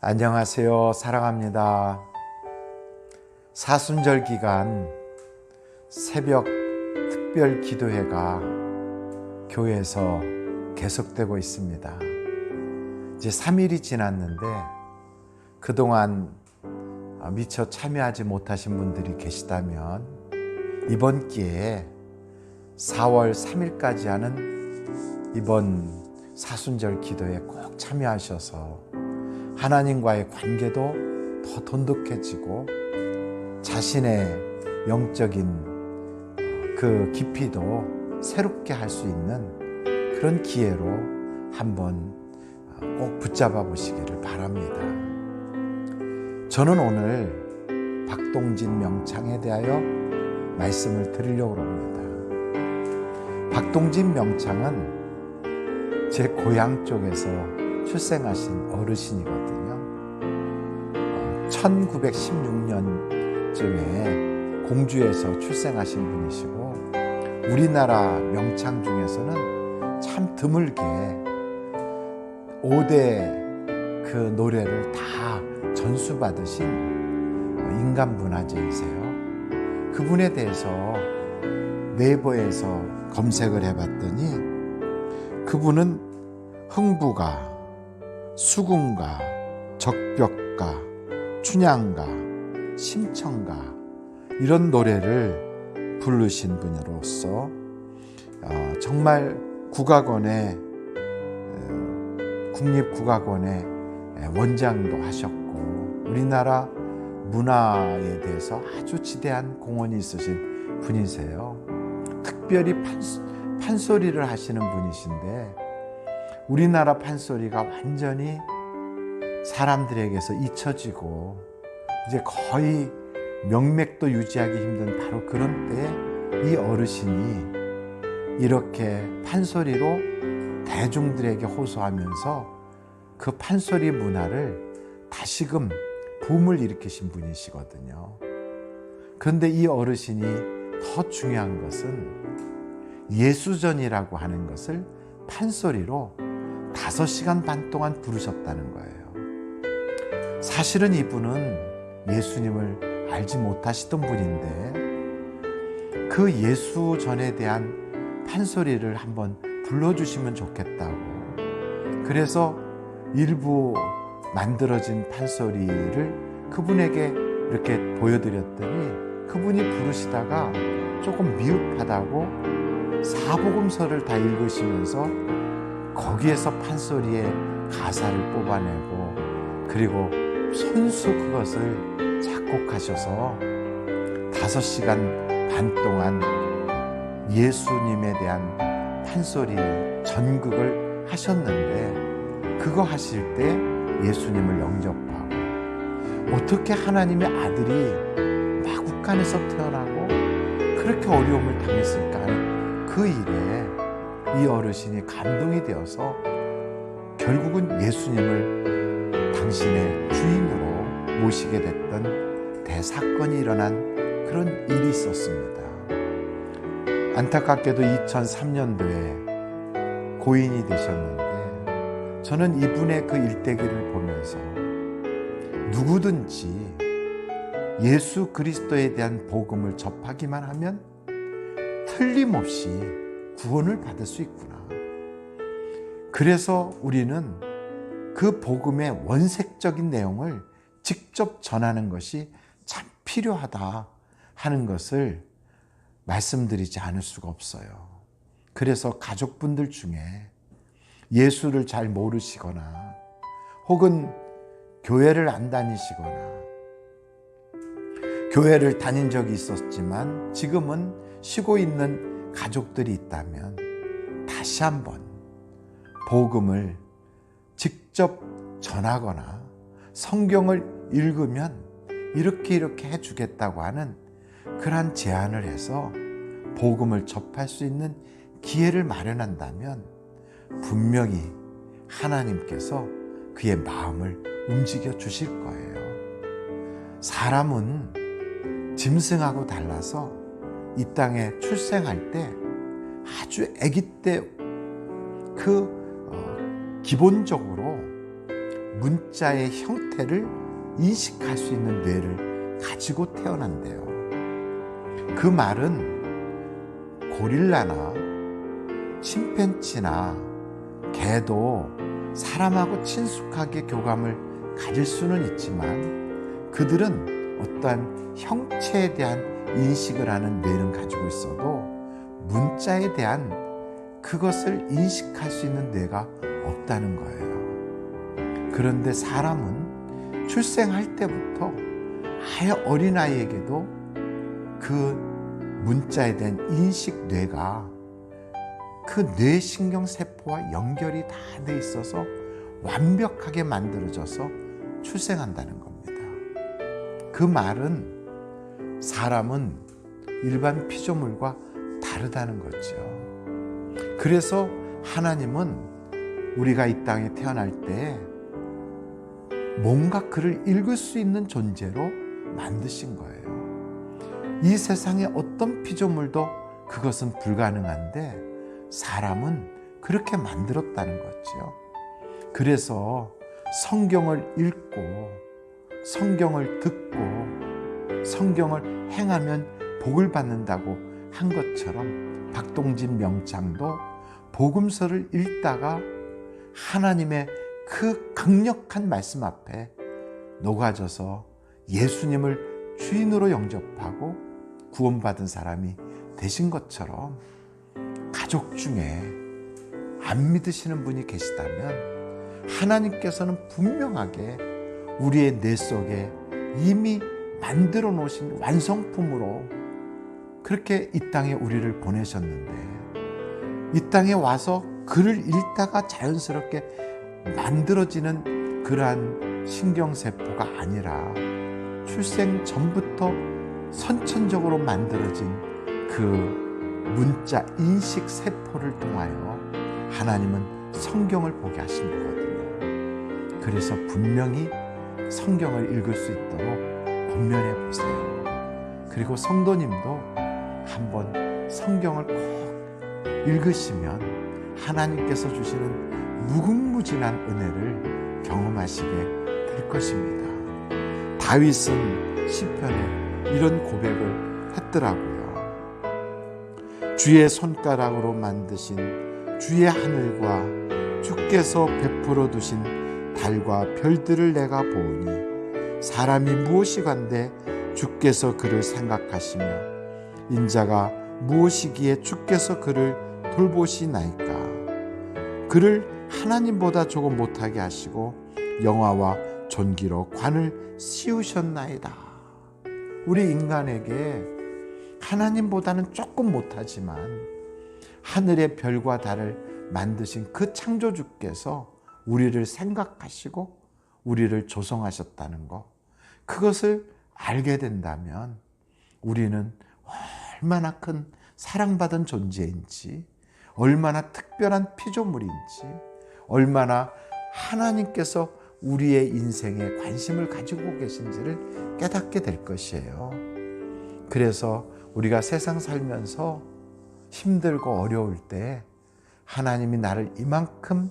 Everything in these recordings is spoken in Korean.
안녕하세요. 사랑합니다. 사순절 기간 새벽 특별 기도회가 교회에서 계속되고 있습니다. 이제 3일이 지났는데 그동안 미처 참여하지 못하신 분들이 계시다면 이번 기회에 4월 3일까지 하는 이번 사순절 기도에 꼭 참여하셔서 하나님과의 관계도 더 돈독해지고 자신의 영적인 그 깊이도 새롭게 할 수 있는 그런 기회로 한번 꼭 붙잡아 보시기를 바랍니다. 저는 오늘 박동진 명창에 대하여 말씀을 드리려고 합니다. 박동진 명창은 제 고향 쪽에서 출생하신 어르신이거든요. 1916년쯤에 공주에서 출생하신 분이시고 우리나라 명창 중에서는 참 드물게 5대 그 노래를 다 전수받으신 인간 문화재이세요. 그분에 대해서 네이버에서 검색을 해봤더니 그분은 흥부가, 수궁가, 적벽가, 춘향가, 심청가 이런 노래를 부르신 분으로서 정말 국악원의 국립국악원의 원장도 하셨고 우리나라 문화에 대해서 아주 지대한 공헌이 있으신 분이세요. 특별히 판소리를 하시는 분이신데 우리나라 판소리가 완전히 사람들에게서 잊혀지고 이제 거의 명맥도 유지하기 힘든 바로 그런 때에 이 어르신이 이렇게 판소리로 대중들에게 호소하면서 그 판소리 문화를 다시금 붐을 일으키신 분이시거든요. 그런데 이 어르신이 더 중요한 것은 예수전이라고 하는 것을 판소리로 5시간 반 동안 부르셨다는 거예요. 사실은 이분은 예수님을 알지 못하시던 분인데 그 예수전에 대한 판소리를 한번 불러주시면 좋겠다고 그래서 일부 만들어진 판소리를 그분에게 이렇게 보여드렸더니 그분이 부르시다가 조금 미흡하다고 사복음서를 다 읽으시면서 거기에서 판소리의 가사를 뽑아내고 그리고 손수 그것을 작곡하셔서 5시간 반 동안 예수님에 대한 판소리 전극을 하셨는데 그거 하실 때 예수님을 영접하고 어떻게 하나님의 아들이 마국간에서 태어나고 그렇게 어려움을 당했을까 하는 그 일에 이 어르신이 감동이 되어서 결국은 예수님을 당신의 주인으로 모시게 됐던 대사건이 일어난 그런 일이 있었습니다. 안타깝게도 2003년도에 고인이 되셨는데 저는 이분의 그 일대기를 보면서 누구든지 예수 그리스도에 대한 복음을 접하기만 하면 틀림없이 구원을 받을 수 있구나. 그래서 우리는 그 복음의 원색적인 내용을 직접 전하는 것이 참 필요하다 하는 것을 말씀드리지 않을 수가 없어요. 그래서 가족분들 중에 예수를 잘 모르시거나 혹은 교회를 안 다니시거나 교회를 다닌 적이 있었지만 지금은 쉬고 있는 가족들이 있다면 다시 한번 복음을 직접 전하거나 성경을 읽으면 이렇게 해주겠다고 하는 그러한 제안을 해서 복음을 접할 수 있는 기회를 마련한다면 분명히 하나님께서 그의 마음을 움직여 주실 거예요. 사람은 짐승하고 달라서 이 땅에 출생할 때 아주 아기 때 기본적으로 문자의 형태를 인식할 수 있는 뇌를 가지고 태어난대요. 그 말은 고릴라나 침팬지나 개도 사람하고 친숙하게 교감을 가질 수는 있지만 그들은 어떠한 형체에 대한 인식을 하는 뇌는 가지고 있어도 문자에 대한 그것을 인식할 수 있는 뇌가 없다는 거예요. 그런데 사람은 출생할 때부터 아예 어린아이에게도 그 문자에 대한 인식 뇌가 그 뇌신경세포와 연결이 다 돼 있어서 완벽하게 만들어져서 출생한다는 겁니다. 그 말은 사람은 일반 피조물과 다르다는 거죠. 그래서 하나님은 우리가 이 땅에 태어날 때 뭔가 그를 읽을 수 있는 존재로 만드신 거예요. 이 세상의 어떤 피조물도 그것은 불가능한데 사람은 그렇게 만들었다는 거죠. 그래서 성경을 읽고 성경을 듣고 성경을 행하면 복을 받는다고 한 것처럼 박동진 명창도 복음서를 읽다가 하나님의 그 강력한 말씀 앞에 녹아져서 예수님을 주인으로 영접하고 구원받은 사람이 되신 것처럼 가족 중에 안 믿으시는 분이 계시다면 하나님께서는 분명하게 우리의 뇌 속에 이미 만들어 놓으신 완성품으로 그렇게 이 땅에 우리를 보내셨는데 이 땅에 와서 글을 읽다가 자연스럽게 만들어지는 그러한 신경세포가 아니라 출생 전부터 선천적으로 만들어진 그 문자 인식 세포를 통하여 하나님은 성경을 보게 하신 거거든요. 그래서 분명히 성경을 읽을 수 있도록 권면해 보세요. 그리고 성도님도 한번 성경을 꼭 읽으시면 하나님께서 주시는 무궁무진한 은혜를 경험하시게 될 것입니다. 다윗은 시편에 이런 고백을 했더라고요. 주의 손가락으로 만드신 주의 하늘과 주께서 베풀어 두신 달과 별들을 내가 보오니 사람이 무엇이간데 주께서 그를 생각하시며 인자가 무엇이기에 주께서 그를 돌보시나이까. 그를 하나님보다 조금 못하게 하시고 영화와 존귀로 관을 씌우셨나이다. 우리 인간에게 하나님보다는 조금 못하지만 하늘의 별과 달을 만드신 그 창조주께서 우리를 생각하시고 우리를 조성하셨다는 것, 그것을 알게 된다면 우리는 얼마나 큰 사랑받은 존재인지, 얼마나 특별한 피조물인지, 얼마나 하나님께서 우리의 인생에 관심을 가지고 계신지를 깨닫게 될 것이에요. 그래서 우리가 세상 살면서 힘들고 어려울 때 하나님이 나를 이만큼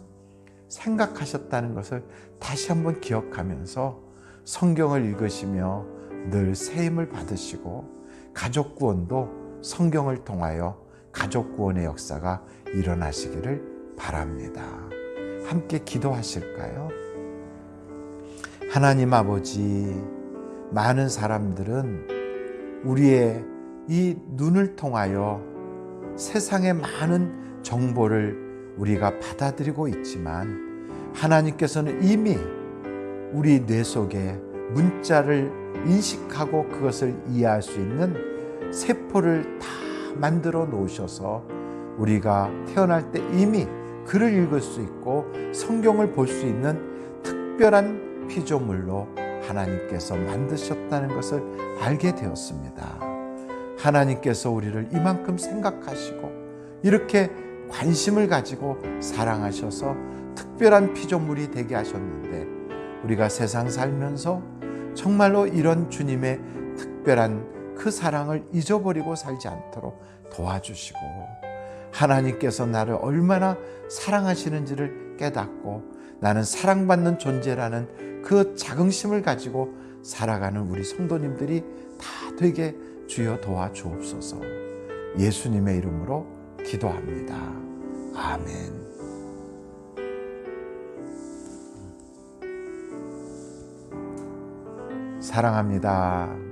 생각하셨다는 것을 다시 한번 기억하면서 성경을 읽으시며 늘 새 힘을 받으시고 가족 구원도 성경을 통하여 가족 구원의 역사가 일어나시기를 바랍니다. 함께 기도하실까요? 하나님 아버지, 많은 사람들은 우리의 이 눈을 통하여 세상의 많은 정보를 우리가 받아들이고 있지만 하나님께서는 이미 우리 뇌 속에 문자를 인식하고 그것을 이해할 수 있는 세포를 다 만들어 놓으셔서 우리가 태어날 때 이미 글을 읽을 수 있고 성경을 볼 수 있는 특별한 피조물로 하나님께서 만드셨다는 것을 알게 되었습니다. 하나님께서 우리를 이만큼 생각하시고 이렇게 관심을 가지고 사랑하셔서 특별한 피조물이 되게 하셨는데 우리가 세상 살면서 정말로 이런 주님의 특별한 그 사랑을 잊어버리고 살지 않도록 도와주시고 하나님께서 나를 얼마나 사랑하시는지를 깨닫고 나는 사랑받는 존재라는 그 자긍심을 가지고 살아가는 우리 성도님들이 다 되게 주여 도와주옵소서. 예수님의 이름으로 기도합니다. 아멘. 사랑합니다.